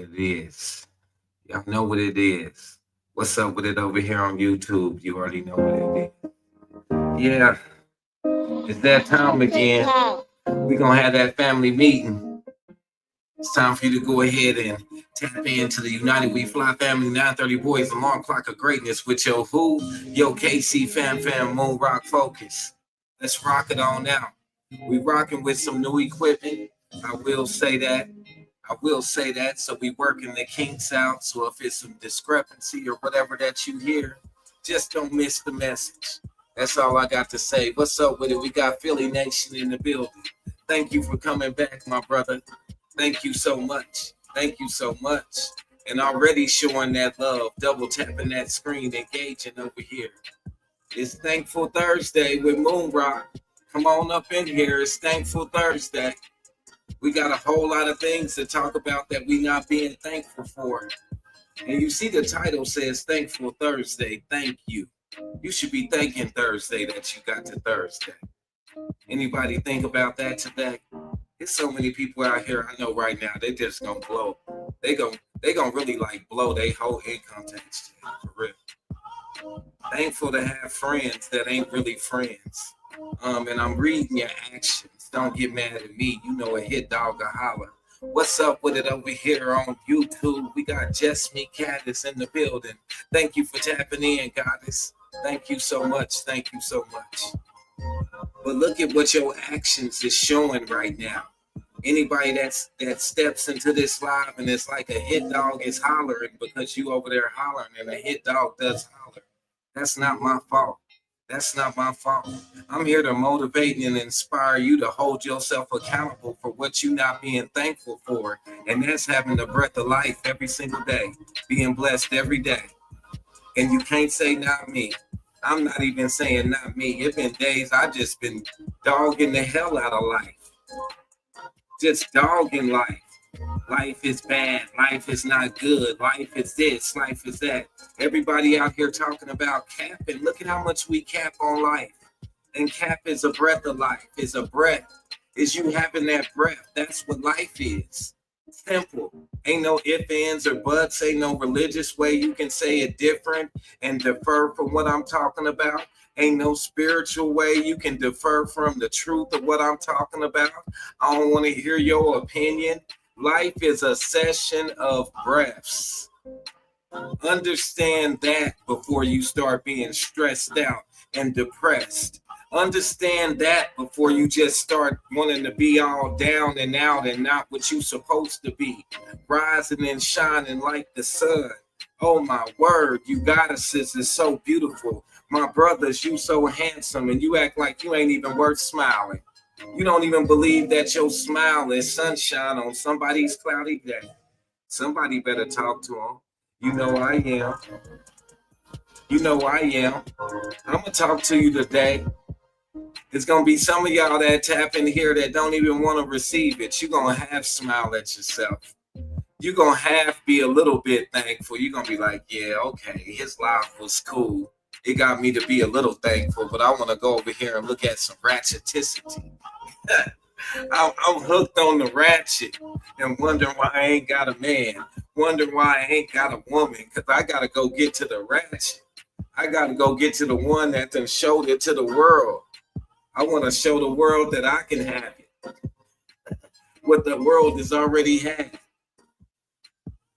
it is. Y'all know what it is. What's up with it over here on YouTube? You already know what it is. Yeah, it's that time again. We're going to have that family meeting. It's time for you to go ahead and tap into the United We Fly Family 930 Boys Alarm Clock of Greatness with your who? Yo, KC Fam Moon Rock Focus. Let's rock it on out. We rocking with some new equipment. I will say that. So we working the kinks out. So if it's some discrepancy or whatever that you hear, just don't miss the message. That's all I got to say. What's up with it? We got Philly Nation in the building. Thank you for coming back, my brother. Thank you so much. And already showing that love, double tapping that screen, engaging over here. It's Thankful Thursday with Moon Rock. Come on up in here. It's Thankful Thursday. We got a whole lot of things to talk about that we not being thankful for. And you see the title says Thankful Thursday. Thank you. You should be thanking Thursday that you got to Thursday. Anybody think about that today? There's so many people out here I know right now, they just gonna blow. They gonna really like blow their whole income tax check, for real. Thankful to have friends that ain't really friends. And I'm reading your actions. Don't get mad at me. You know a hit dog a holler. What's up with it over here on YouTube? We got Just Me Caddis in the building. Thank you for tapping in, Goddess. Thank you so much. But look at what your actions is showing right now. Anybody that steps into this live and it's like a hit dog is hollering because you over there hollering and a hit dog does holler. That's not my fault. I'm here to motivate and inspire you to hold yourself accountable for what you're not being thankful for. And that's having the breath of life every single day, being blessed every day. And you can't say not me. I'm not even saying not me. It's been days I just been dogging the hell out of life. Just dogging life. Life is bad. Life is not good. Life is this. Life is that. Everybody out here talking about capping. Look at how much we cap on life. And cap is a breath of life. It's a breath. Is you having that breath. That's what life is. Simple. Ain't no ifs, ands, or buts. Ain't no religious way you can say it different and defer from what I'm talking about. Ain't no spiritual way you can defer from the truth of what I'm talking about. I don't want to hear your opinion. Life is a session of breaths. Understand that before you start being stressed out and depressed. Understand that before you just start wanting to be all down and out and not what you're supposed to be. Rising and shining like the sun. Oh my word, you goddesses is so beautiful. My brothers, you so handsome and you act like you ain't even worth smiling. You don't even believe that your smile is sunshine on somebody's cloudy day. Somebody better talk to them. You know I am. I'm going to talk to you today. It's going to be some of y'all that tap in here that don't even want to receive it. You're going to have smile at yourself. You're going to have be a little bit thankful. You're going to be like, yeah, okay, his life was cool. It got me to be a little thankful, but I want to go over here and look at some ratcheticity. I'm hooked on the ratchet and wondering why I ain't got a man, wondering why I ain't got a woman, because I got to go get to the ratchet. I got to go get to the one that done showed it to the world. I want to show the world that I can have it, what the world has already had.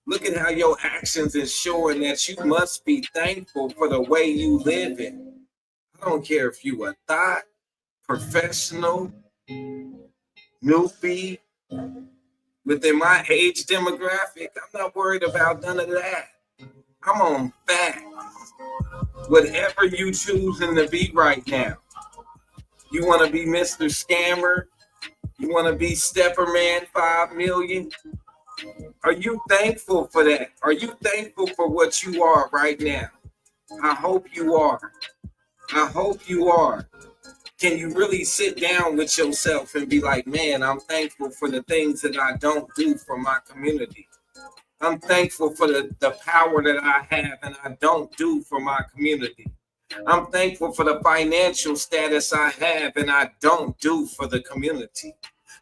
Look at how your actions is showing that you must be thankful for the way you live in. I don't care if you a thought, professional, newbie, within my age demographic. I'm not worried about none of that. I'm on facts. Whatever you choosing to be right now. You want to be Mr. Scammer? You want to be Stepper Man 5 million? Are you thankful for that? Are you thankful for what you are right now? I hope you are. Can you really sit down with yourself and be like, man, I'm thankful for the things that I don't do for my community. I'm thankful for the power that I have and I don't do for my community. I'm thankful for the financial status I have and I don't do for the community.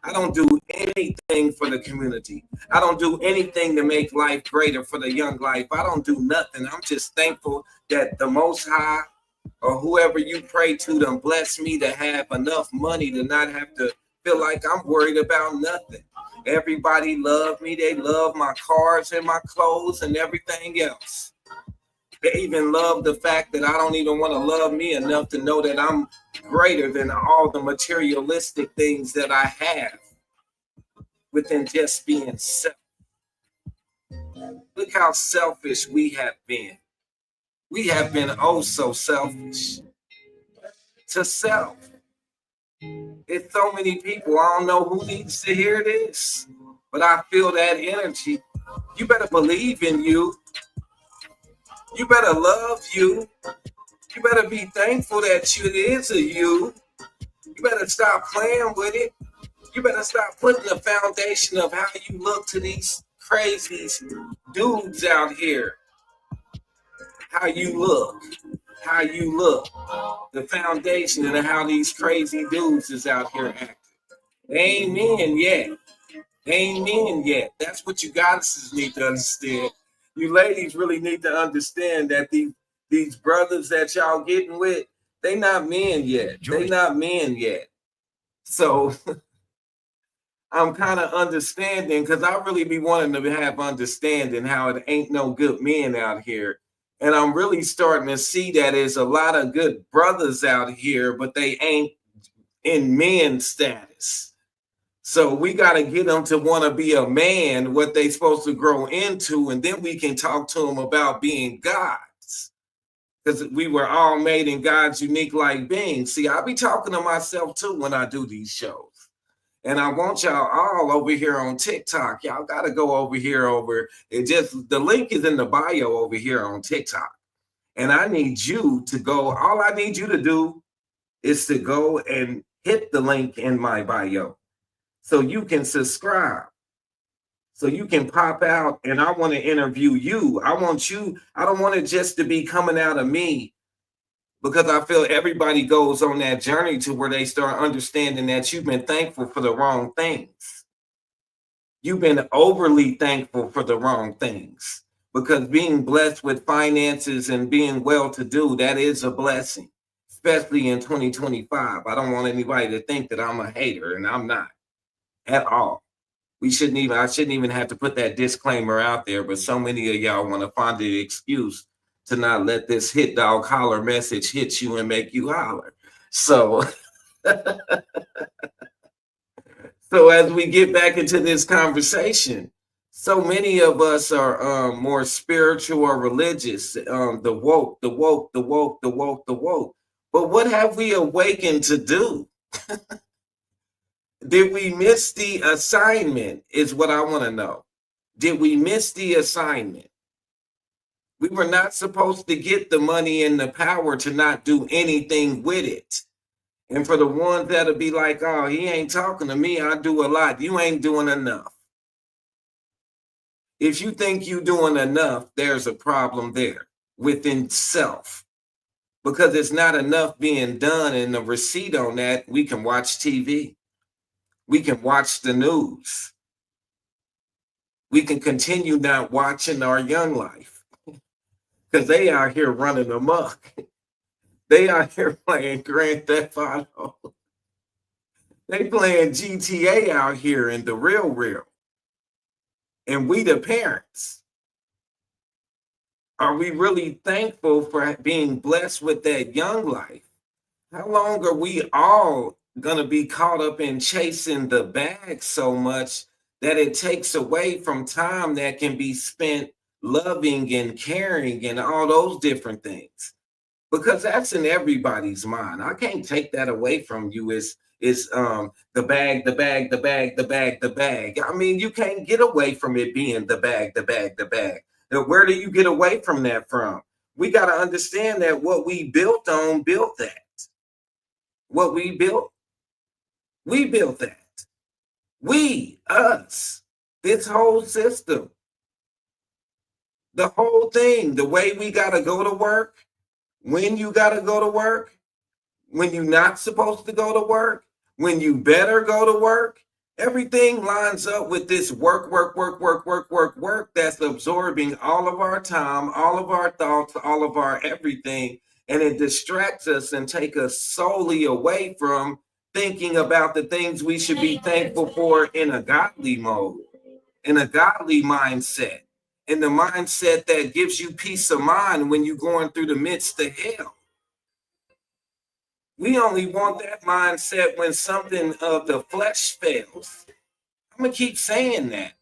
I don't do anything for the community. I don't do anything to make life greater for the young life. I don't do nothing. I'm just thankful that the Most High or whoever you pray to them bless me to have enough money to not have to feel like I'm worried about nothing. Everybody love me. They love my cars and my clothes and everything else. They even love the fact that I don't even want to love me enough to know that I'm greater than all the materialistic things that I have within just being self. Look how selfish we have been. We have been oh so selfish to self. It's so many people. I don't know who needs to hear this, but I feel that energy. You better believe in you. You better love you. You better be thankful that it is a you. You better stop playing with it. You better stop putting the foundation of how you look to these crazy dudes out here. How you look. How you look. The foundation of how these crazy dudes is out here acting. They ain't men yet. They ain't men yet. That's what you goddesses need to understand. You ladies really need to understand that these brothers that y'all getting with, they not men yet. They not men yet. So I'm kind of understanding because I really be wanting to have understanding how it ain't no good men out here. And I'm really starting to see that there's a lot of good brothers out here, but they ain't in men status. So we got to get them to want to be a man, what they supposed to grow into, and then we can talk to them about being gods. Because we were all made in God's unique like beings. See, I be talking to myself too when I do these shows. And I want y'all all over here on TikTok. Y'all got to go over here the link is in the bio over here on TikTok. And I need you to go. All I need you to do is to go and hit the link in my bio. So you can subscribe, so you can pop out, and I want to interview you. I don't want it just to be coming out of me, because I feel everybody goes on that journey to where they start understanding that you've been thankful for the wrong things. You've been overly thankful for the wrong things, because being blessed with finances and being well-to-do, that is a blessing, especially in 2025. I don't want anybody to think that I'm a hater, and I'm not. At all. I shouldn't even have to put that disclaimer out there, but so many of y'all want to find the excuse to not let this hit dog holler message hit you and make you holler. So, so as we get back into this conversation, so many of us are more spiritual or religious, the woke. But what have we awakened to do? Did we miss the assignment is what I want to know. Did we miss the assignment? We were not supposed to get the money and the power to not do anything with it. And for the ones that'll be like, oh, he ain't talking to me, I do a lot. You ain't doing enough. If you think you're doing enough, there's a problem there within self. Because it's not enough being done, and the receipt on that, we can watch TV. We can watch the news. We can continue not watching our young life because they out here running amok. They out here playing Grand Theft Auto. They playing GTA out here in the real. And we the parents. Are we really thankful for being blessed with that young life? How long are we all gonna be caught up in chasing the bag so much that it takes away from time that can be spent loving and caring and all those different things? Because that's in everybody's mind. I can't take that away from you. Is the bag. I mean, you can't get away from it being the bag. Now, where do you get away from that from? We got to understand that what we built on built that. What we built that. We, us, this whole system, the whole thing, the way we got to go to work, when you got to go to work, when you're not supposed to go to work, when you better go to work, Everything lines up with this work, work, work, work, work, work, work that's absorbing all of our time, all of our thoughts, all of our everything. And it distracts us and take us solely away from thinking about the things we should be thankful for in a godly mode, in a godly mindset, in the mindset that gives you peace of mind when you're going through the midst of hell. We only want that mindset when something of the flesh fails. I'm gonna keep saying that.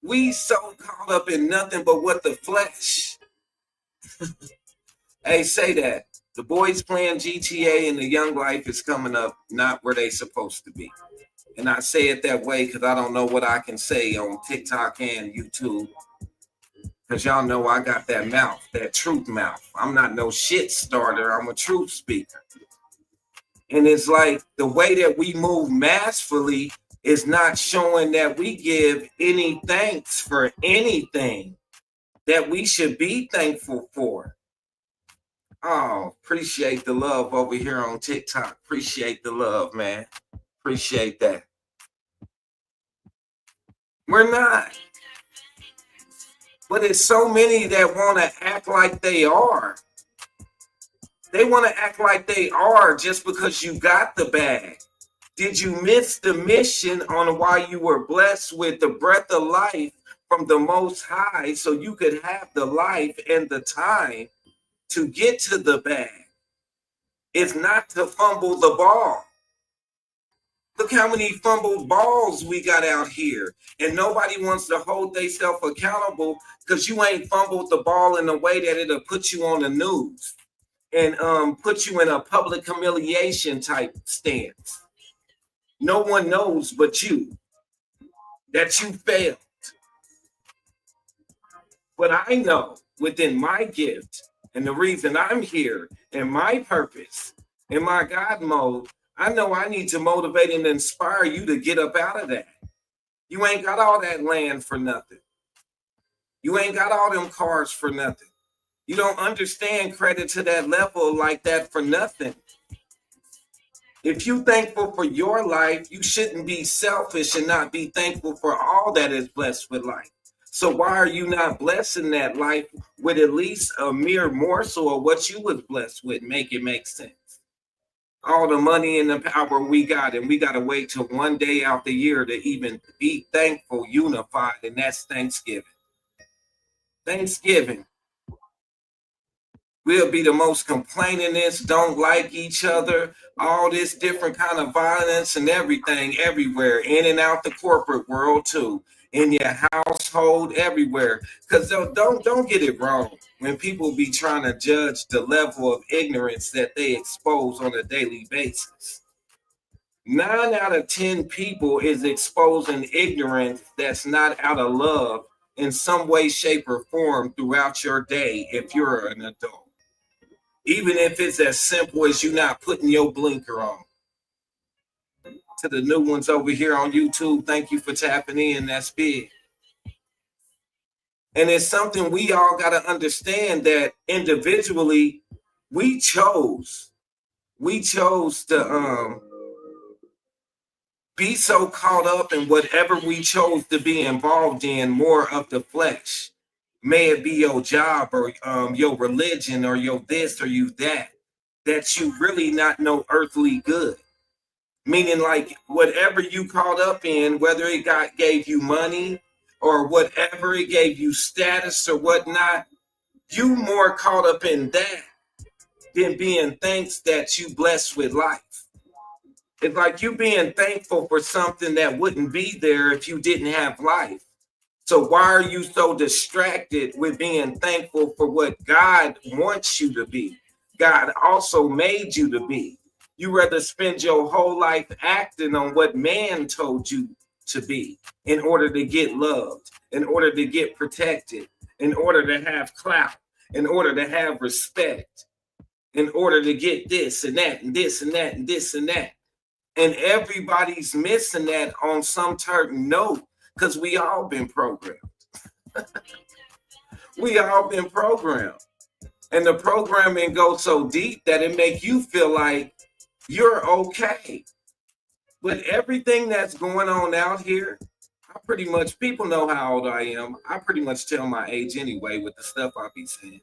We so caught up in nothing but what the flesh. Hey, say that. The boys playing GTA and the young life is coming up not where they supposed to be. And I say it that way because I don't know what I can say on TikTok and YouTube. Because y'all know I got that mouth, that truth mouth. I'm not no shit starter. I'm a truth speaker. And it's like the way that we move massfully is not showing that we give any thanks for anything that we should be thankful for. Oh, appreciate the love over here on TikTok. Appreciate the love, man. Appreciate that. We're not. But there's so many that want to act like they are. They want to act like they are just because you got the bag. Did you miss the mission on why you were blessed with the breath of life from the Most High so you could have the life and the time to get to the bag? It's not to fumble the ball. Look how many fumbled balls we got out here. And nobody wants to hold themselves accountable because you ain't fumbled the ball in a way that it'll put you on the news and put you in a public humiliation type stance. No one knows but you that you failed. But I know within my gift and the reason I'm here and my purpose in my God mode, I know I need to motivate and inspire you to get up out of that. You ain't got all that land for nothing. You ain't got all them cars for nothing. You don't understand credit to that level like that for nothing. If you thankful for your life, you shouldn't be selfish and not be thankful for all that is blessed with life. So why are you not blessing that life with at least a mere morsel of what you was blessed with? Make it make sense. All the money and the power we got, and we got to wait till one day out the year to even be thankful, unified, and that's Thanksgiving. Thanksgiving. We'll be the most complainingest, don't like each other, all this different kind of violence and everything everywhere, in and out the corporate world too, in your household, everywhere. Because don't get it wrong. When people be trying to judge the level of ignorance that they expose on a daily basis, 9 out of 10 people is exposing ignorance that's not out of love in some way, shape, or form throughout your day if you're an adult. Even if it's as simple as you not putting your blinker on. To the new ones over here on YouTube, thank you for tapping in. That's big. And it's something we all got to understand that individually we chose to be so caught up in whatever we chose to be involved in, more of the flesh. May it be your job or your religion or your this or you that you really not know earthly good. Meaning like whatever you caught up in, whether it gave you money or whatever, it gave you status or whatnot, you more caught up in that than being thanks that you blessed with life. It's like you being thankful for something that wouldn't be there if you didn't have life. So why are you so distracted with being thankful for what God wants you to be? God also made you to be. You rather spend your whole life acting on what man told you to be in order to get loved, in order to get protected, in order to have clout, in order to have respect, in order to get this and that and this and that and this and that. And everybody's missing that on some certain note because we all been programmed. We all been programmed. And the programming goes so deep that it make you feel like you're okay. But everything that's going on out here, I pretty much, people know how old I am. I pretty much tell my age anyway with the stuff I be saying.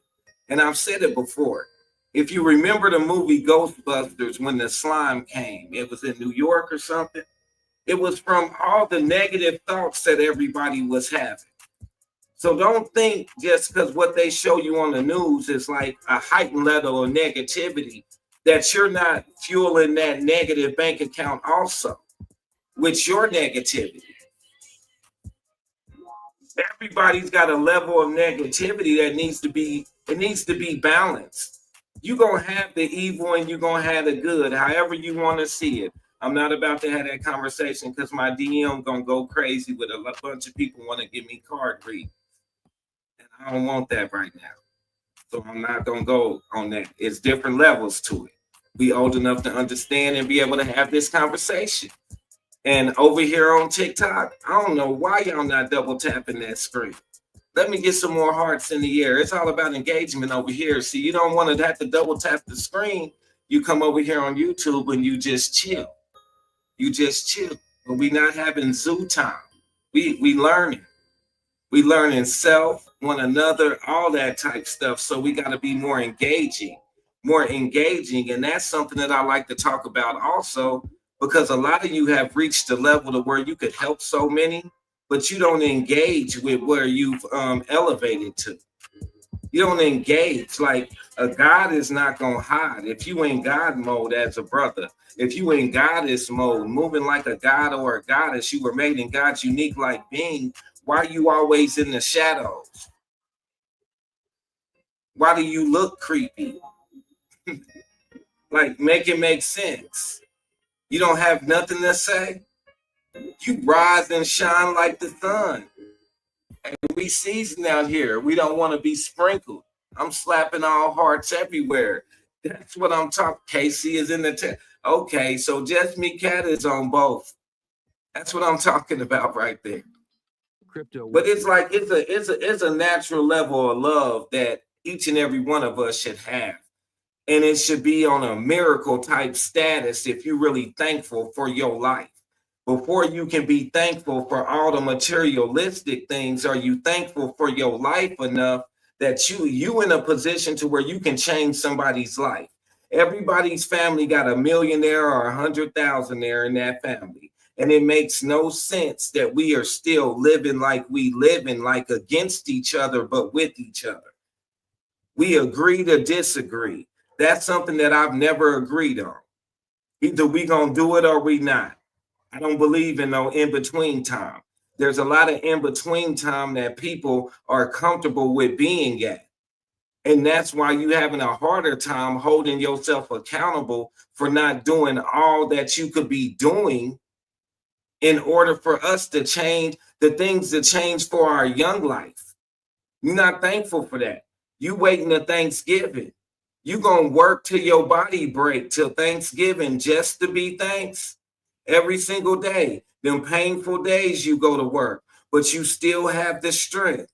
And I've said it before. If you remember the movie Ghostbusters, when the slime came, it was in New York or something. It was from all the negative thoughts that everybody was having. So don't think just because what they show you on the news is like a heightened level of negativity that you're not fueling that negative bank account also with your negativity. Everybody's got a level of negativity that needs to be balanced. You're gonna have the evil and you're gonna have the good, however you want to see it. I'm not about to have that conversation because my DM gonna go crazy with a bunch of people want to give me card read. And I don't want that right now. So I'm not gonna go on that. It's different levels to it. Be old enough to understand and be able to have this conversation. And over here on TikTok, I don't know why y'all not double tapping that screen. Let me get some more hearts in the air. It's all about engagement over here. See, you don't want to have to double tap the screen. You come over here on YouTube and you just chill. You just chill. But we not having zoo time. We learning. We learning self, one another, all that type stuff. So we got to be more engaging. And that's something that I like to talk about also, because a lot of you have reached a level to where you could help so many, but you don't engage with where you've elevated to. You don't engage. Like a God is not going to hide. If you ain't God mode as a brother, if you ain't goddess mode, moving like a god or a goddess, you were made in God's unique like being. Why are you always in the shadows? Why do you look creepy? Like, make it make sense. You don't have nothing to say. You rise and shine like the sun. And we season out here. We don't want to be sprinkled. I'm slapping all hearts everywhere. That's what I'm talking. Casey is in the okay, so Just Me Cat is on both. That's what I'm talking about right there. Crypto. But it's like it's a natural level of love that each and every one of us should have. And it should be on a miracle type status if you're really thankful for your life. Before you can be thankful for all the materialistic things, are you thankful for your life enough that you in a position to where you can change somebody's life? Everybody's family got a millionaire or 100,000 there in that family. And it makes no sense that we are still living like we living, like against each other, but with each other. We agree to disagree. That's something that I've never agreed on. Either we gonna do it or we not. I don't believe in no in-between time. There's a lot of in-between time that people are comfortable with being at. And that's why you're having a harder time holding yourself accountable for not doing all that you could be doing in order for us to change the things to change for our young life. You're not thankful for that. You waiting to Thanksgiving. You gonna work till your body break till Thanksgiving just to be thanks every single day. Them painful days you go to work, but you still have the strength.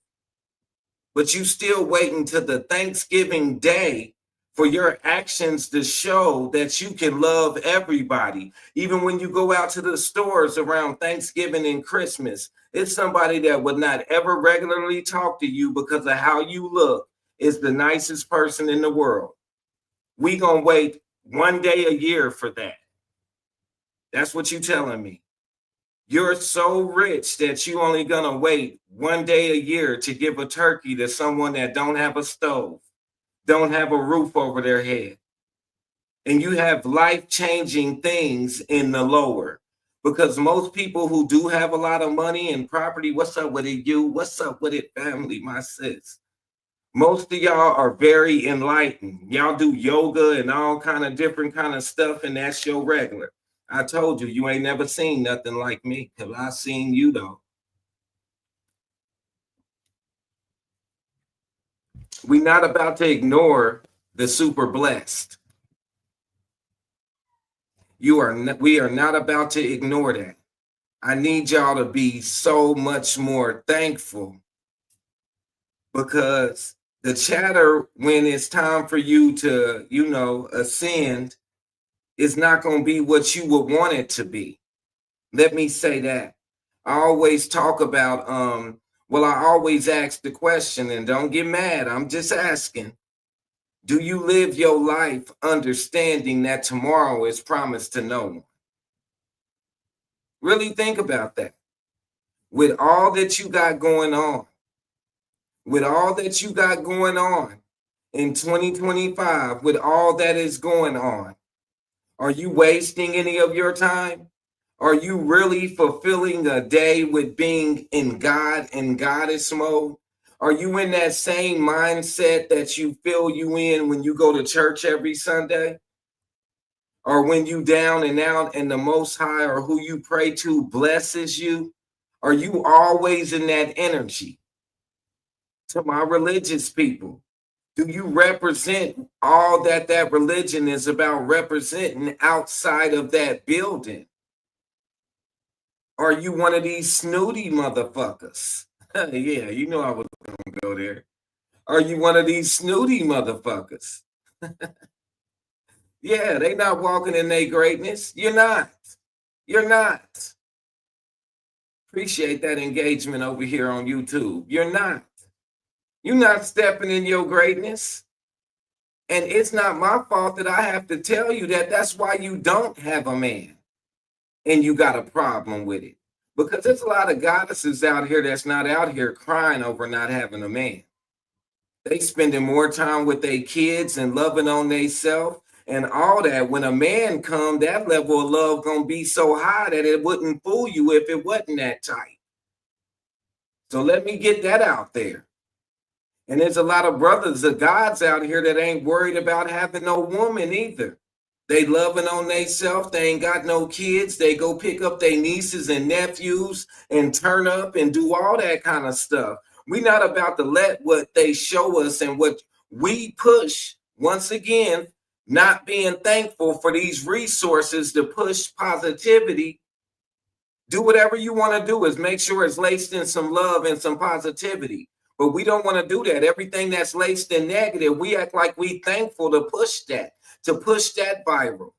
But you still waiting to the Thanksgiving day for your actions to show that you can love everybody. Even when you go out to the stores around Thanksgiving and Christmas, it's somebody that would not ever regularly talk to you because of how you look is the nicest person in the world. We gonna wait one day a year for that. That's what you telling me. You're so rich that you only gonna wait one day a year to give a turkey to someone that don't have a stove, don't have a roof over their head. And you have life-changing things in the lower. Because most people who do have a lot of money and property, what's up with it, you? What's up with it, family, my sis? Most of y'all are very enlightened. Y'all do yoga and all kind of different kind of stuff, and that's your regular. I told you ain't never seen nothing like me, because I seen you though. We're not about to ignore the super blessed. We are not about to ignore that. I need y'all to be so much more thankful, because the chatter when it's time for you to, ascend, is not going to be what you would want it to be. Let me say that. I always talk about, well, I always ask the question, and don't get mad. I'm just asking, do you live your life understanding that tomorrow is promised to no one? Really think about that. With all that you got going on, with all that you got going on in 2025, with all that is going on, are you wasting any of your time? Are you really fulfilling a day with being in God and goddess mode? Are you in that same mindset that you feel you in when you go to church every Sunday? Or when you down and out and the Most High or who you pray to blesses you? Are you always in that energy? To my religious people, do you represent all that that religion is about representing outside of that building? Are you one of these snooty motherfuckers? Yeah, you know I was gonna go there. Are you one of these snooty motherfuckers? Yeah, they not walking in their greatness. You're not. You're not. Appreciate that engagement over here on YouTube. You're not. You're not stepping in your greatness. And it's not my fault that I have to tell you that that's why you don't have a man and you got a problem with it. Because there's a lot of goddesses out here that's not out here crying over not having a man. They spending more time with their kids and loving on themselves and all that. When a man come, that level of love gonna be so high that it wouldn't fool you if it wasn't that tight. So let me get that out there. And there's a lot of brothers of gods out here that ain't worried about having no woman either. They loving on themselves. They ain't got no kids. They go pick up their nieces and nephews and turn up and do all that kind of stuff. We're not about to let what they show us and what we push, once again, not being thankful for these resources to push positivity. Do whatever you want to do, is make sure it's laced in some love and some positivity. But we don't want to do that. Everything that's laced in negative, we act like we thankful to push that viral.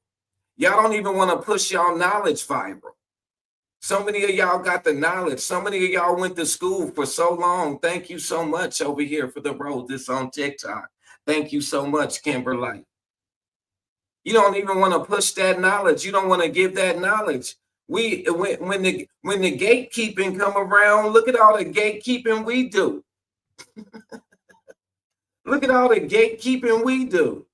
Y'all don't even want to push y'all knowledge viral. So many of y'all got the knowledge. So many of y'all went to school for so long. Thank you so much over here for the road this on TikTok. Thank you so much, Kimberly. You don't even want to push that knowledge. You don't want to give that knowledge. When the gatekeeping come around, look at all the gatekeeping we do. Look at all the gatekeeping we do.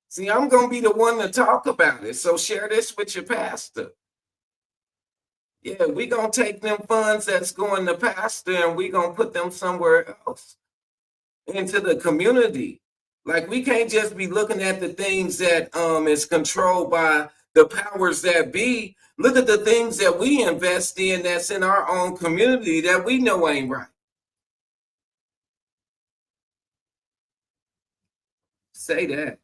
See, I'm going to be the one to talk about it. So share this with your pastor. Yeah, we're going to take them funds that's going to pastor and we're going to put them somewhere else into the community. Like, we can't just be looking at the things that is controlled by the powers that be. Look at the things that we invest in that's in our own community that we know ain't right. Say that.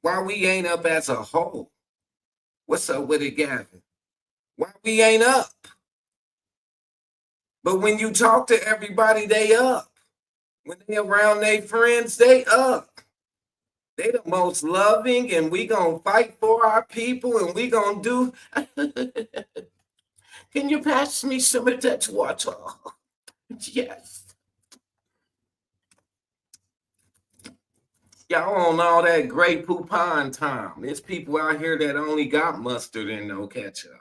Why we ain't up as a whole? What's up with it, Gavin? Why we ain't up? But when you talk to everybody, they up. When they around their friends, they up. They the most loving, and we gonna fight for our people, and we gonna do. Can you pass me some of that water? Yes. Y'all on all that Grey Poupon time. There's people out here that only got mustard and no ketchup.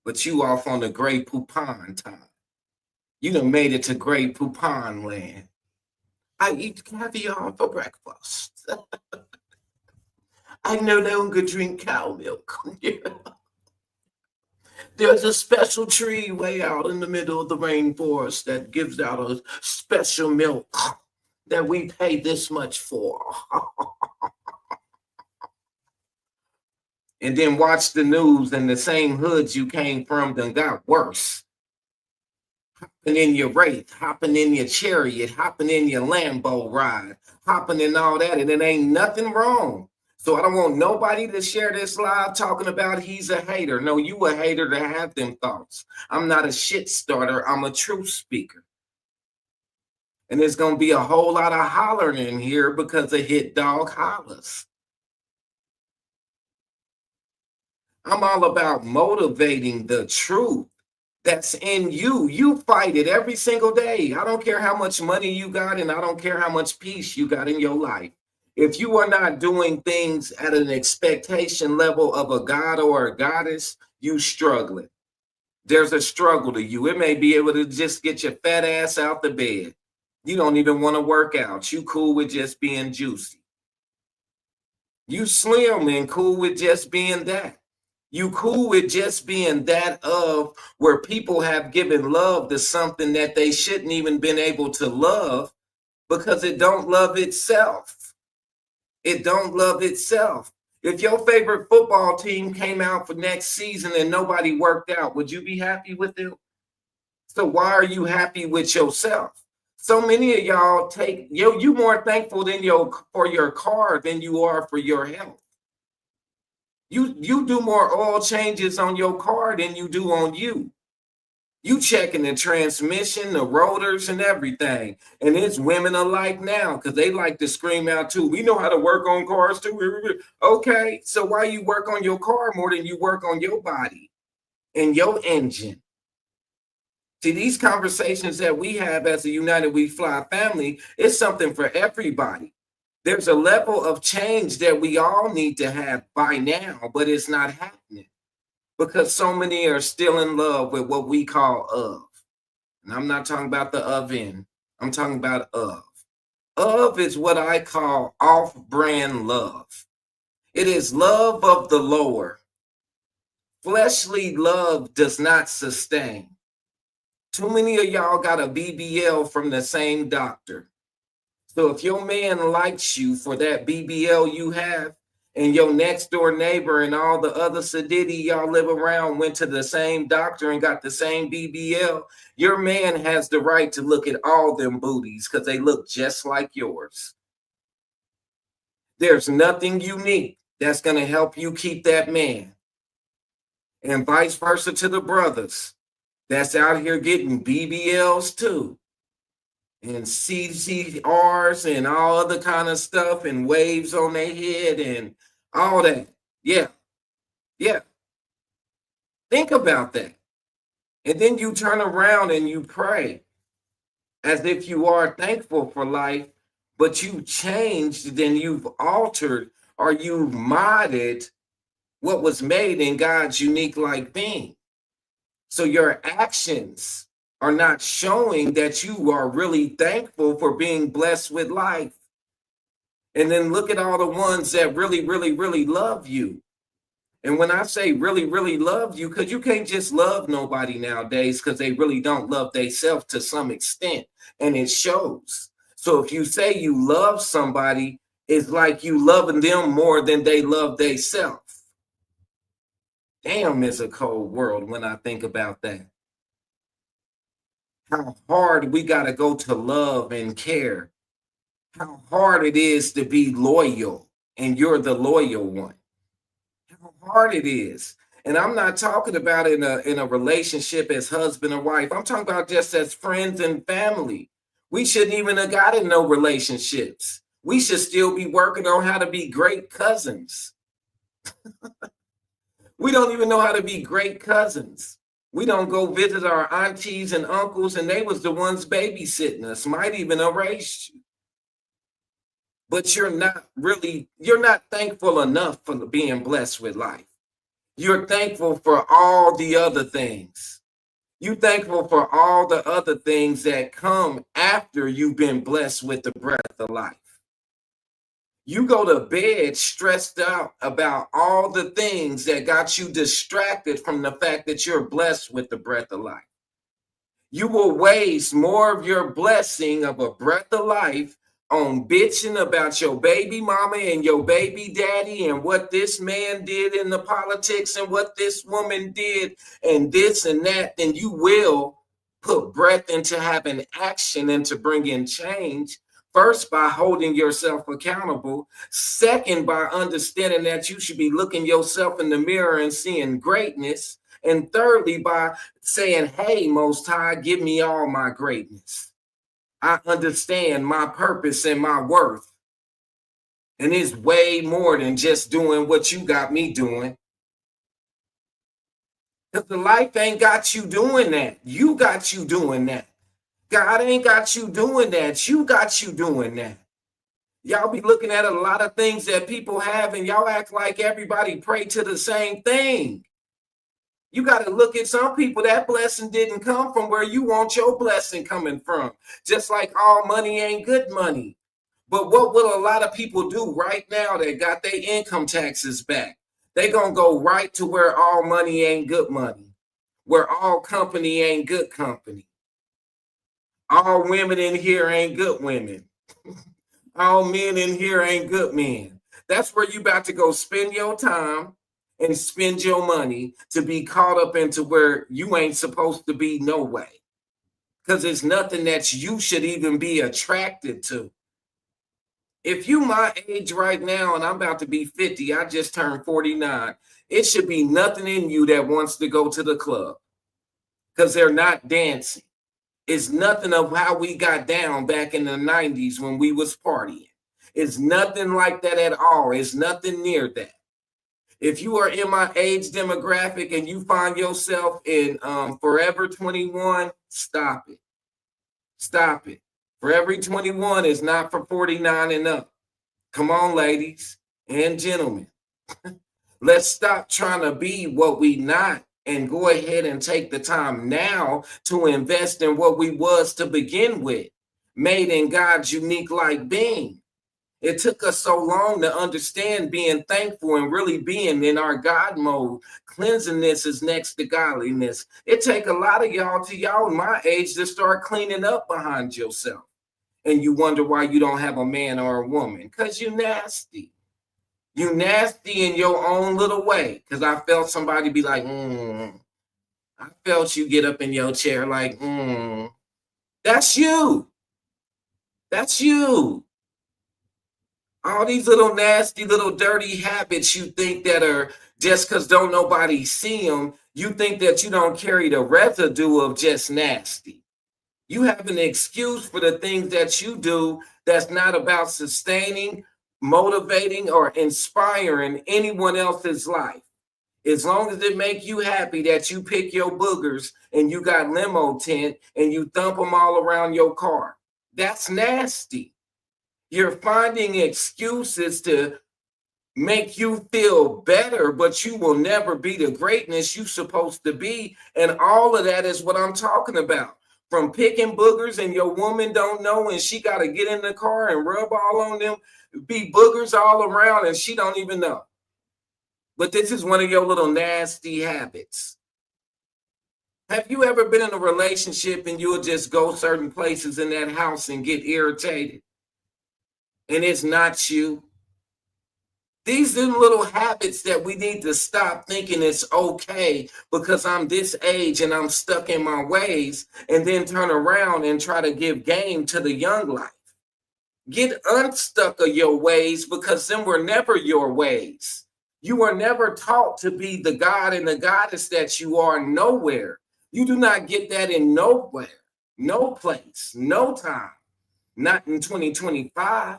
But you off on the Grey Poupon time. You done made it to Grey Poupon land. I eat caviar for breakfast. I no longer drink cow milk. There's a special tree way out in the middle of the rainforest that gives out a special milk that we pay this much for. And then watch the news, and the same hoods you came from done got worse. Hopping in your Wraith, hopping in your Chariot, hopping in your Lambo ride, hopping in all that, and it ain't nothing wrong. So I don't want nobody to share this live talking about he's a hater. No, you a hater to have them thoughts. I'm not a shit starter. I'm a truth speaker. And there's going to be a whole lot of hollering in here because a hit dog hollers. I'm all about motivating the truth that's in you. You fight it every single day. I don't care how much money you got, and I don't care how much peace you got in your life. If you are not doing things at an expectation level of a god or a goddess, you struggling. There's a struggle to you. It may be able to just get your fat ass out the bed. You don't even want to work out. You cool with just being juicy. You slim and cool with just being that. You cool with just being that of where people have given love to something that they shouldn't even been able to love because it don't love itself. It don't love itself. If your favorite football team came out for next season and nobody worked out, would you be happy with them? So why are you happy with yourself? So many of y'all take you more thankful than for your car than you are for your health. You do more oil changes on your car than you do on you. You checking the transmission, the rotors, and everything. And it's women alike now because they like to scream out too. We know how to work on cars too. Okay, so why you work on your car more than you work on your body and your engine? See, these conversations that we have as a United We Fly family is something for everybody. There's a level of change that we all need to have by now, but it's not happening because so many are still in love with what we call of. And I'm not talking about the oven. I'm talking about of. Of is what I call off-brand love. It is love of the lower. Fleshly love does not sustain. Too many of y'all got a BBL from the same doctor. So if your man likes you for that BBL you have, and your next door neighbor and all the other sedity y'all live around went to the same doctor and got the same BBL, your man has the right to look at all them booties because they look just like yours. There's nothing unique that's going to help you keep that man. And vice versa to the brothers that's out here getting BBLs too, and CCRs and all other kind of stuff and waves on their head and all that. Yeah. Think about that. And then you turn around and you pray as if you are thankful for life, but you've changed and you've altered or you've modded what was made in God's unique like being. So your actions are not showing that you are really thankful for being blessed with life. And then look at all the ones that really, really, really love you. And when I say really, really love you, because you can't just love nobody nowadays because they really don't love themselves to some extent. And it shows. So if you say you love somebody, it's like you loving them more than they love themselves. Damn, it's a cold world when I think about that. How hard we got to go to love and care. How hard it is to be loyal, and you're the loyal one. How hard it is. And I'm not talking about in a relationship as husband or wife. I'm talking about just as friends and family. We shouldn't even have gotten no relationships. We should still be working on how to be great cousins. We don't even know how to be great cousins. We don't go visit our aunties and uncles, and they was the ones babysitting us, might even have raised you. But you're not thankful enough for being blessed with life. You're thankful for all the other things. You're thankful for all the other things that come after you've been blessed with the breath of life. You go to bed stressed out about all the things that got you distracted from the fact that you're blessed with the breath of life. You will waste more of your blessing of a breath of life on bitching about your baby mama and your baby daddy and what this man did in the politics and what this woman did and this and that than you will put breath into having action and to bring in change. First, by holding yourself accountable. Second, by understanding that you should be looking yourself in the mirror and seeing greatness. And thirdly, by saying, hey, Most High, give me all my greatness. I understand my purpose and my worth. And it's way more than just doing what you got me doing. Because the life ain't got you doing that. You got you doing that. God ain't got you doing that. You got you doing that. Y'all be looking at a lot of things that people have, and y'all act like everybody pray to the same thing. You got to look at some people, that blessing didn't come from where you want your blessing coming from. Just like all money ain't good money. But what will a lot of people do right now that got their income taxes back? They gonna go right to where all money ain't good money, where all company ain't good company. All women in here ain't good women. All men in here ain't good men. That's where you about to go spend your time and spend your money to be caught up into where you ain't supposed to be no way. Because it's nothing that you should even be attracted to. If you my age right now and I'm about to be 50, I just turned 49, it should be nothing in you that wants to go to the club because they're not dancing. It's nothing of how we got down back in the 90s when we was partying. It's nothing like that at all. It's nothing near that. If you are in my age demographic and you find yourself in Forever 21, stop it. Stop it. Forever 21 is not for 49 and up. Come on, ladies and gentlemen. Let's stop trying to be what we not and go ahead and take the time now to invest in what we was to begin with, made in God's unique like being. It took us so long to understand being thankful and really being in our God mode. Cleansingness is next to godliness. It take a lot of y'all my age to start cleaning up behind yourself. And you wonder why you don't have a man or a woman. Because you nasty. You nasty in your own little way. Because I felt somebody be like, I felt you get up in your chair like, That's you. That's you. All these little nasty, little dirty habits you think that are just because don't nobody see them, you think that you don't carry the residue of just nasty. You have an excuse for the things that you do that's not about sustaining, motivating, or inspiring anyone else's life. As long as it make you happy that you pick your boogers and you got limo tint and you thump them all around your car. That's nasty. You're finding excuses to make you feel better, but you will never be the greatness you're supposed to be. And all of that is what I'm talking about. From picking boogers and your woman don't know and she got to get in the car and rub all on them, be boogers all around and she don't even know. But this is one of your little nasty habits. Have you ever been in a relationship and you'll just go certain places in that house and get irritated? And it's not you. These are little habits that we need to stop thinking it's okay because I'm this age and I'm stuck in my ways, and then turn around and try to give game to the young life. Get unstuck of your ways because them were never your ways. You were never taught to be the God and the goddess that you are nowhere. You do not get that in nowhere, no place, no time, not in 2025.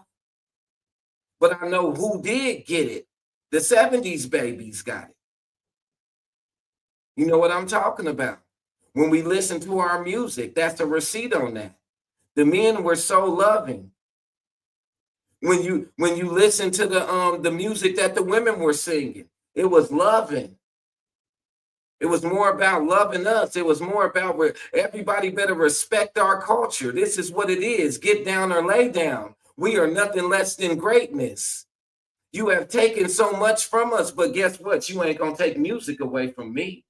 But I know who did get it. The 70s babies got it. You know what I'm talking about? When we listen to our music, that's a receipt on that. The men were so loving. When you listen to the music that the women were singing, it was loving. It was more about loving us. It was more about where everybody better respect our culture. This is what it is. Get down or lay down. We are nothing less than greatness. You have taken so much from us, but guess what? You ain't going to take music away from me.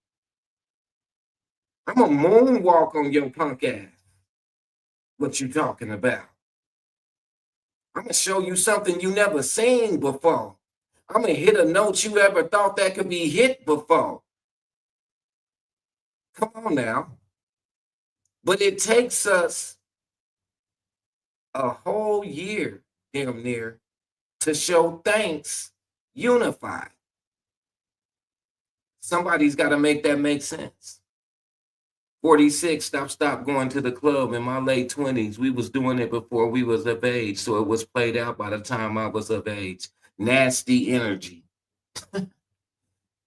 I'm going to moonwalk on your punk ass. What you talking about? I'm going to show you something you never seen before. I'm going to hit a note you ever thought that could be hit before. Come on now. But it takes us a whole year, damn near, to show thanks unified. Somebody's got to make that make sense. 46, stop going to the club in my late 20s. We was doing it before we was of age, so it was played out by the time I was of age. Nasty energy.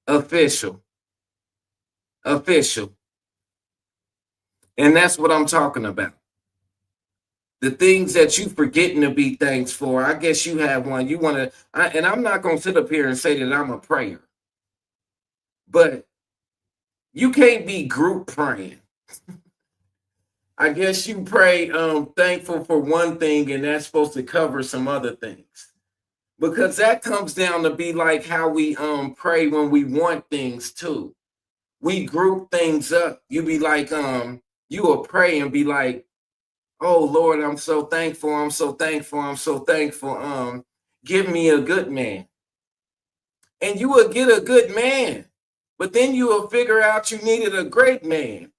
Official. official. And that's what I'm talking about. The things that you forgetting to be thanks for. I guess you have one. You want to, and I'm not going to sit up here and say that I'm a prayer, but you can't be group praying. I guess you pray thankful for one thing, and that's supposed to cover some other things. Because that comes down to be like how we pray when we want things too. We group things up. You be like, you will pray and be like, oh Lord, I'm so thankful, I'm so thankful, I'm so thankful. Give me a good man. And you will get a good man, but then you will figure out you needed a great man.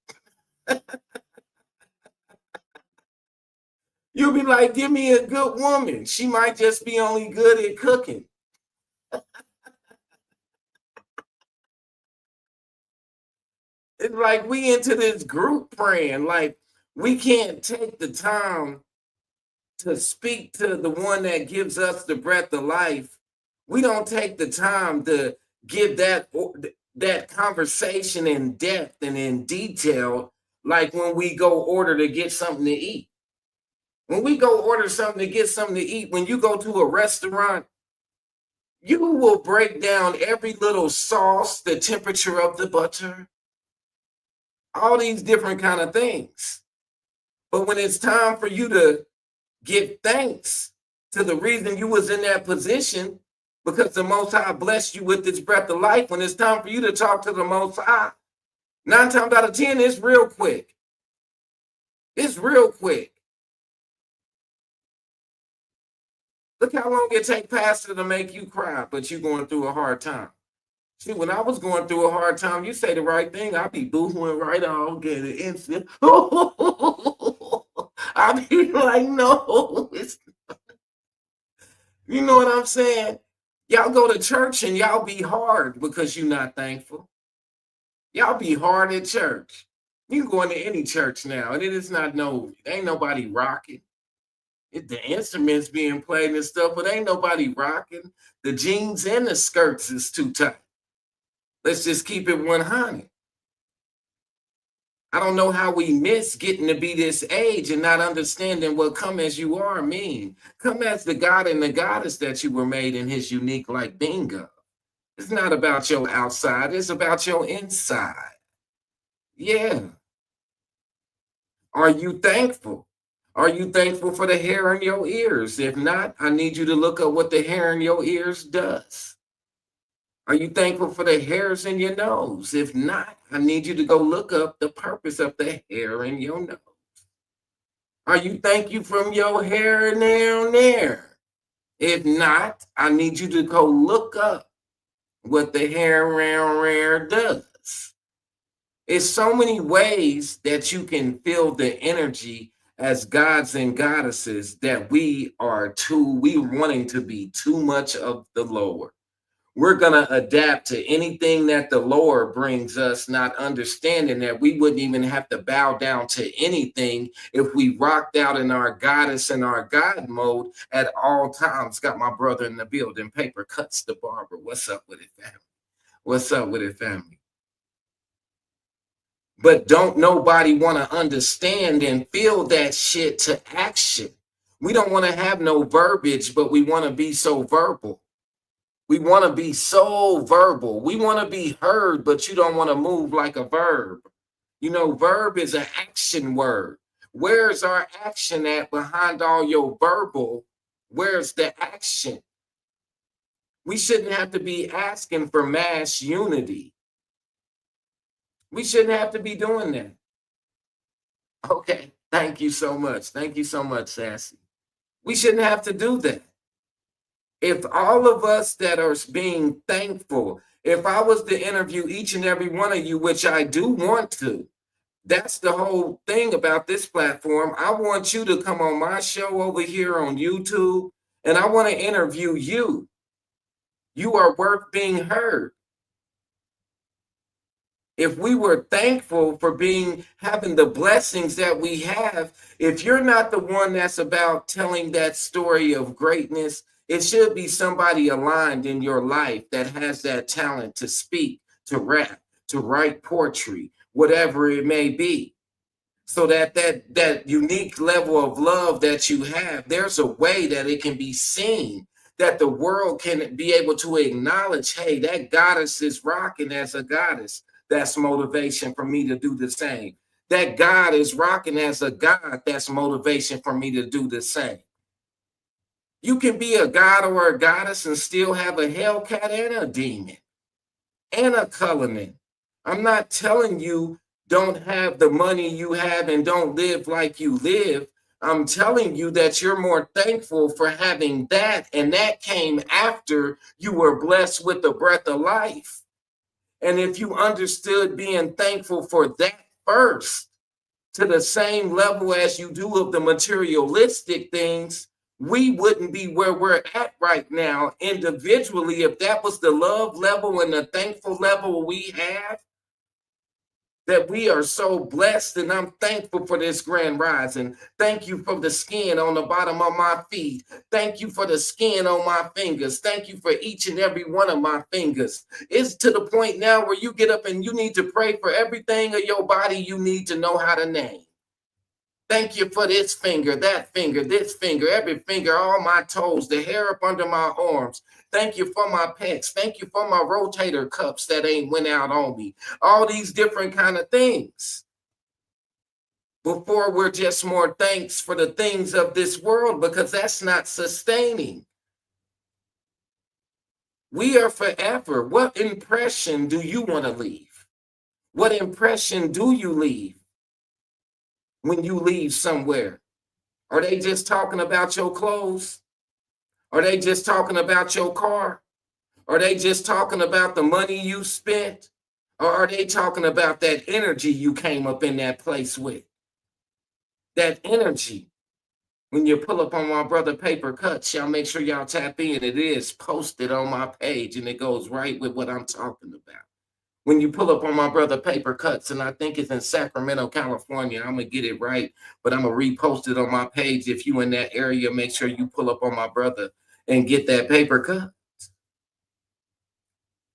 You'll be like, give me a good woman. She might just be only good at cooking. It's like we into this group praying. Like we can't take the time to speak to the one that gives us the breath of life. We don't take the time to give that conversation in depth and in detail, like when we go order to get something to eat. When we go order something to get something to eat, when you go to a restaurant, you will break down every little sauce, the temperature of the butter, all these different kind of things. But when it's time for you to give thanks to the reason you was in that position, because the Most High blessed you with this breath of life, when it's time for you to talk to the Most High, 9 times out of 10, it's real quick. It's real quick. Look how long it take Pastor to make you cry, but you going through a hard time. See, when I was going through a hard time, you say the right thing, I'll be boohooing right on, get an instant. I'll be like, no. You know what I'm saying? Y'all go to church and y'all be hard because you're not thankful. Y'all be hard at church. You can go into any church now, and it is not ain't nobody rocking. The instruments being played and stuff, but ain't nobody rocking. The jeans and the skirts is too tight. Let's just keep it 100. I don't know how we miss getting to be this age and not understanding what come as you are mean. Come as the God and the goddess that you were made in his unique like bingo. It's not about your outside, it's about your inside. Yeah. Are you thankful? Are you thankful for the hair in your ears? If not, I need you to look up what the hair in your ears does. Are you thankful for the hairs in your nose? If not, I need you to go look up the purpose of the hair in your nose. Are you thankful from your hair down there? If not, I need you to go look up what the hair around there does. It's so many ways that you can feel the energy as gods and goddesses that we wanting to be too much of the Lord. We're going to adapt to anything that the Lord brings us, not understanding that we wouldn't even have to bow down to anything if we rocked out in our goddess and our God mode at all times. Got my brother in the building. Paper Cuts the barber. What's up with it, family? What's up with it, family? But don't nobody want to understand and feel that shit to action. We don't want to have no verbiage, but we want to be so verbal. We want to be so verbal. We want to be heard, but you don't want to move like a verb. You know, verb is an action word. Where's our action at behind all your verbal? Where's the action? We shouldn't have to be asking for mass unity. We shouldn't have to be doing that. Okay, thank you so much. Thank you so much, Sassy. We shouldn't have to do that. If all of us that are being thankful, if I was to interview each and every one of you, which I do want to, that's the whole thing about this platform. I want you to come on my show over here on YouTube, and I want to interview you. You are worth being heard. If we were thankful for having the blessings that we have, if you're not the one that's about telling that story of greatness, it should be somebody aligned in your life that has that talent to speak, to rap, to write poetry, whatever it may be. So that unique level of love that you have, there's a way that it can be seen, that the world can be able to acknowledge, hey, that goddess is rocking as a goddess. That's motivation for me to do the same. That God is rocking as a God. That's motivation for me to do the same. You can be a god or a goddess and still have a Hellcat and a demon and a Cullinan. I'm not telling you don't have the money you have and don't live like you live. I'm telling you that you're more thankful for having that, and that came after you were blessed with the breath of life. And if you understood being thankful for that first to the same level as you do of the materialistic things, we wouldn't be where we're at right now individually if that was the love level and the thankful level we have. That we are so blessed, and I'm thankful for this grand rising. Thank you for the skin on the bottom of my feet. Thank you for the skin on my fingers. Thank you for each and every one of my fingers. It's to the point now where you get up and you need to pray for everything of your body you need to know how to name. Thank you for this finger, that finger, this finger, every finger, all my toes, the hair up under my arms. Thank you for my pecs. Thank you for my rotator cuffs that ain't went out on me. All these different kind of things. Before we're just more thanks for the things of this world, because that's not sustaining. We are forever. What impression do you want to leave? What impression do you leave when you leave somewhere? Are they just talking about your clothes? Are they just talking about your car? Are they just talking about the money you spent? Or are they talking about that energy you came up in that place with? That energy. When you pull up on my brother Paper Cuts, y'all make sure y'all tap in. It is posted on my page, and it goes right with what I'm talking about. When you pull up on my brother Paper Cuts, and I think it's in Sacramento, California, I'm going to get it right, but I'm going to repost it on my page. If you in that area, make sure you pull up on my brother and get that paper cut.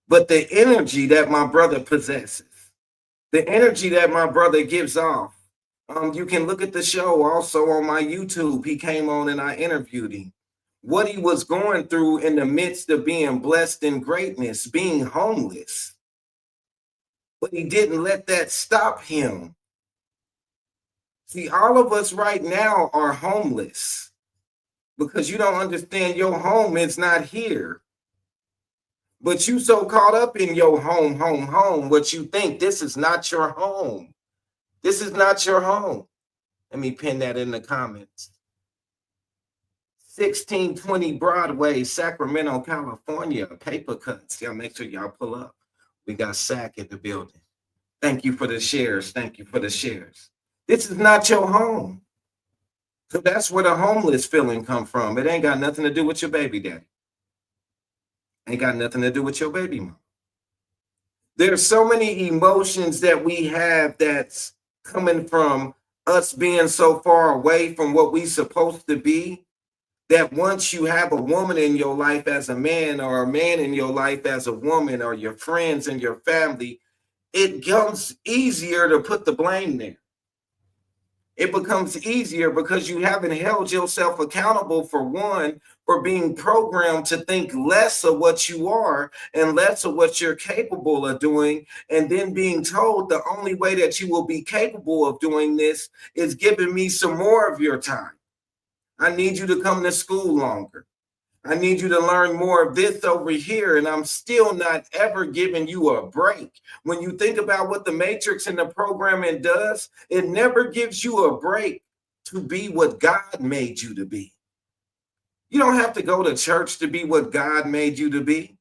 But the energy that my brother possesses, the energy that my brother gives off, you can look at the show also on my YouTube. He came on and I interviewed him. What he was going through in the midst of being blessed in greatness, being homeless. But he didn't let that stop him. See, all of us right now are homeless because you don't understand your home is not here. But you so caught up in your home, what you think this is not your home. This is not your home. Let me pin that in the comments. 1620 Broadway, Sacramento, California. Paper Cuts. Y'all make sure y'all pull up. We got Sack in the building. Thank you for the shares. Thank you for the shares. This is not your home. So that's where the homeless feeling come from. It ain't got nothing to do with your baby daddy. Ain't got nothing to do with your baby mom. There's so many emotions that we have that's coming from us being so far away from what we supposed to be, that once you have a woman in your life as a man, or a man in your life as a woman, or your friends and your family, it becomes easier to put the blame there. It becomes easier because you haven't held yourself accountable, for one, for being programmed to think less of what you are and less of what you're capable of doing, and then being told the only way that you will be capable of doing this is giving me some more of your time. I need you to come to school longer. I need you to learn more of this over here, and I'm still not ever giving you a break. When you think about what the matrix and the programming does, it never gives you a break to be what God made you to be. You don't have to go to church to be what God made you to be.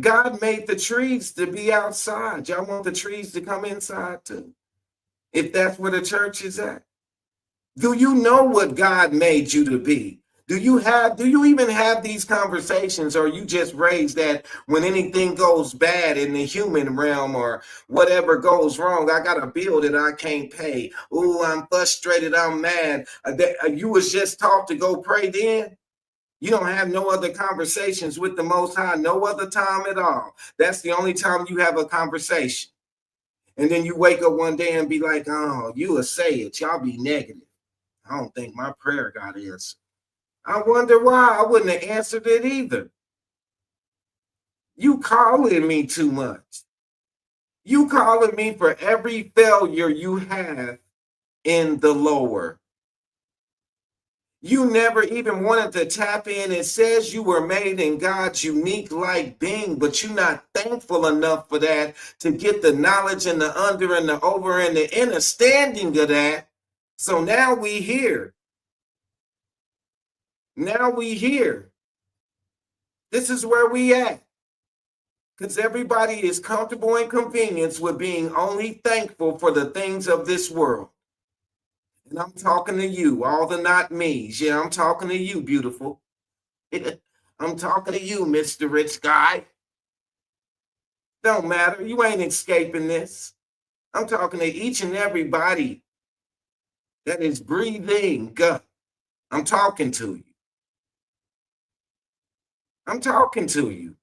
God made the trees to be outside. Y'all want the trees to come inside too, if that's where the church is at. Do you know what God made you to be? Do you even have these conversations, or you just raised that when anything goes bad in the human realm or whatever goes wrong, I got a bill that I can't pay. Oh, I'm frustrated, I'm mad. You was just taught to go pray then? You don't have no other conversations with the Most High, no other time at all. That's the only time you have a conversation. And then you wake up one day and be like, oh, you will say it. Y'all be negative. I don't think my prayer got answered. I wonder why I wouldn't have answered it either. You calling me too much. You calling me for every failure you have in the lower. You never even wanted to tap in. It says you were made in God's unique like being, but you're not thankful enough for that to get the knowledge and the under and the over and the understanding of that. So now we here. Now we here. This is where we at. Because everybody is comfortable and convenienced with being only thankful for the things of this world. And I'm talking to you, all the not me's. Yeah, I'm talking to you, beautiful. I'm talking to you, Mr. Rich Guy. Don't matter. You ain't escaping this. I'm talking to each and everybody that is breathing. I'm talking to you. I'm talking to you.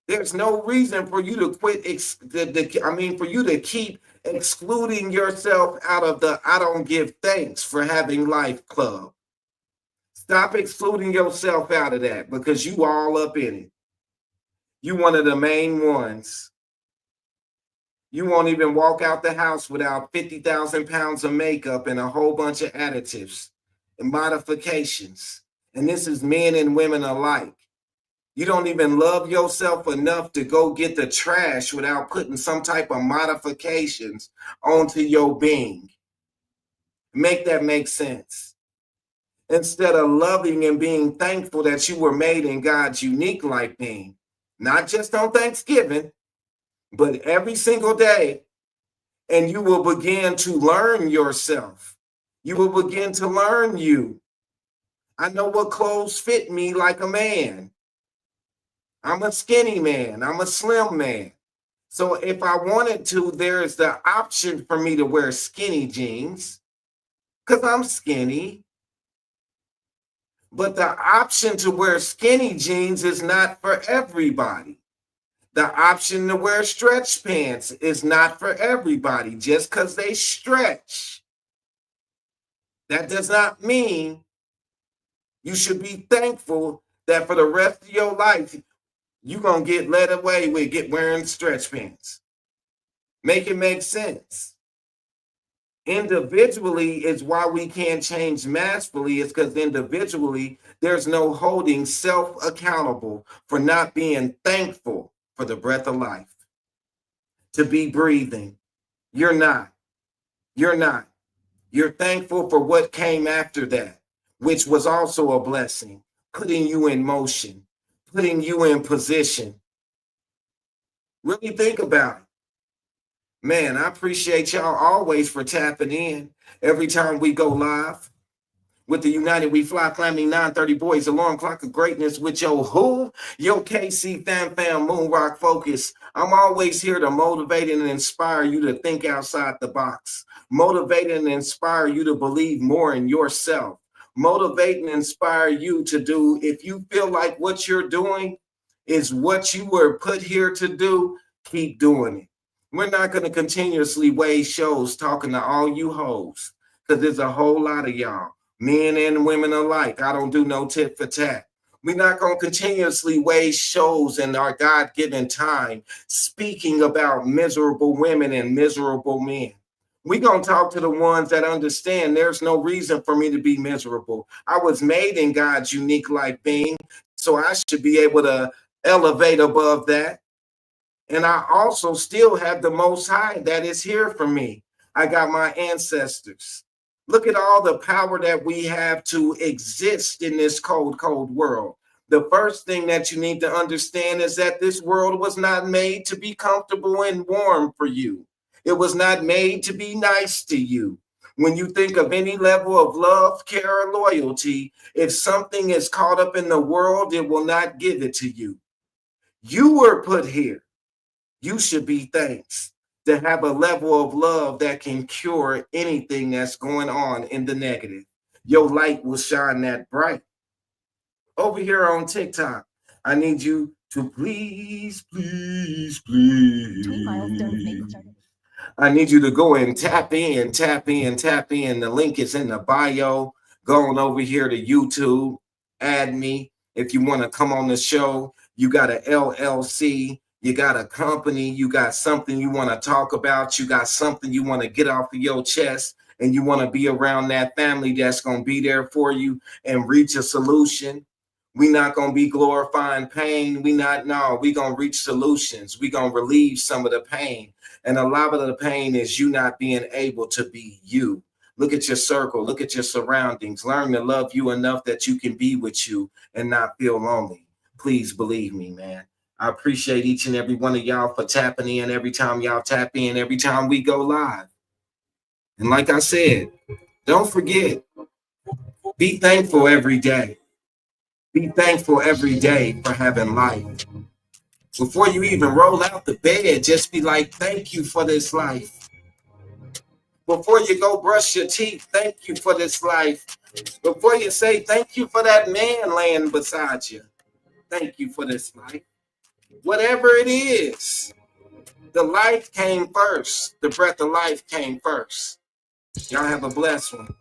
There's no reason for you to quit. For you to keep excluding yourself out of the I don't give thanks for having life club. Stop excluding yourself out of that because you all up in it. You one of the main ones. You won't even walk out the house without 50,000 pounds of makeup and a whole bunch of additives and modifications. And this is men and women alike. You don't even love yourself enough to go get the trash without putting some type of modifications onto your being. Make that make sense. Instead of loving and being thankful that you were made in God's unique like being, not just on Thanksgiving, but every single day, and you will begin to learn yourself. You will begin to learn you. I know what clothes fit me like a man. I'm a skinny man. I'm a slim man. So if I wanted to, there's the option for me to wear skinny jeans because I'm skinny. But the option to wear skinny jeans is not for everybody. The option to wear stretch pants is not for everybody just because they stretch. That does not mean you should be thankful that for the rest of your life, you're going to get led away with wearing stretch pants. Make it make sense. Individually is why we can't change massively. It's because individually, there's no holding self accountable for not being thankful for the breath of life. To be breathing. You're not. You're not. You're thankful for what came after that, which was also a blessing, putting you in motion. Putting you in position. Really think about it. Man, I appreciate y'all always for tapping in every time we go live with the United We Fly Climbing 930 Boys Alarm Clock of Greatness with your who? Your KC Fam Moon Rock Focus. I'm always here to motivate and inspire you to think outside the box. Motivate and inspire you to believe more in yourself. Motivate and inspire you to do, if you feel like what you're doing is what you were put here to do, keep doing it. We're not going to continuously waste shows talking to all you hoes because there's a whole lot of y'all, men and women alike. I don't do no tit for tat. We're not going to continuously waste shows in our God-given time speaking about miserable women and miserable men. We're going to talk to the ones that understand there's no reason for me to be miserable. I was made in God's unique like being, so I should be able to elevate above that. And I also still have the Most High that is here for me. I got my ancestors. Look at all the power that we have to exist in this cold, cold world. The first thing that you need to understand is that this world was not made to be comfortable and warm for you. It was not made to be nice to you. When you think of any level of love, care, or loyalty, if something is caught up in the world, it will not give it to you. You were put here. You should be thanks to have a level of love that can cure anything that's going on in the negative. Your light will shine that bright. over here on TikTok, I need you to please, please, please. 20 miles, don't make the target. I need you to go and tap in, tap in, tap in. The link is in the bio. Go on over here to YouTube, add me. If you want to come on the show, you got a LLC, you got a company, you got something you want to talk about, you got something you want to get off of your chest, and you want to be around that family that's going to be there for you and reach a solution. We not going to be glorifying pain. We going to reach solutions. We going to relieve some of the pain. And a lot of the pain is you not being able to be you. Look at your circle. Look at your surroundings. Learn to love you enough that you can be with you and not feel lonely. Please believe me, man. I appreciate each and every one of y'all for tapping in every time y'all tap in, every time we go live. And like I said, don't forget, be thankful every day. Be thankful every day for having life. Before you even roll out the bed, just be like, thank you for this life. Before you go brush your teeth, thank you for this life. Before you say thank you for that man laying beside you, thank you for this life. Whatever it is, the life came first. The breath of life came first. Y'all have a blessed one.